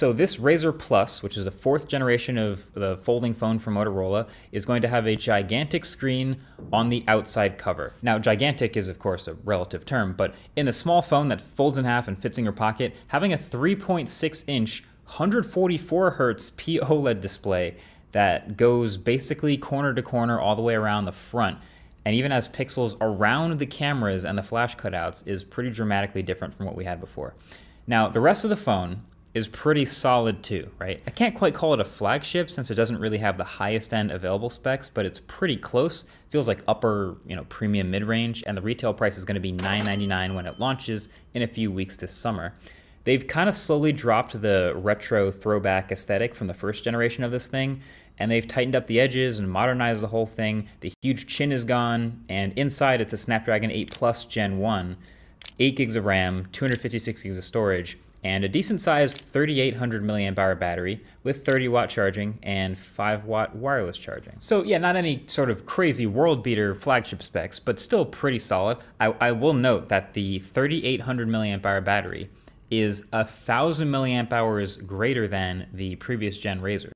So this Razr Plus, which is the 4th generation of the folding phone from Motorola, is going to have a gigantic screen on the outside cover. Now, gigantic is of course a relative term, but in a small phone that folds in half and fits in your pocket, having a 3.6-inch 144 Hz POLED display that goes basically corner to corner all the way around the front, and even has pixels around the cameras and the flash cutouts, is pretty dramatically different from what we had before. Now, the rest of the phone is pretty solid too, right? I can't quite call it a flagship since it doesn't really have the highest end available specs, but it's pretty close. Feels like upper, premium mid-range, and the retail price is gonna be $999 when it launches in a few weeks this summer. They've kind of slowly dropped the retro throwback aesthetic from the first generation of this thing, and they've tightened up the edges and modernized the whole thing. The huge chin is gone, and inside it's a Snapdragon 8 Plus Gen 1, 8 gigs of RAM, 256 gigs of storage, and a decent-sized 3,800 milliamp hour battery with 30-watt charging and 5-watt wireless charging. So yeah, not any sort of crazy world-beater flagship specs, but still pretty solid. I will note that the 3,800 milliamp hour battery is 1,000 milliamp hours greater than the previous gen Razr.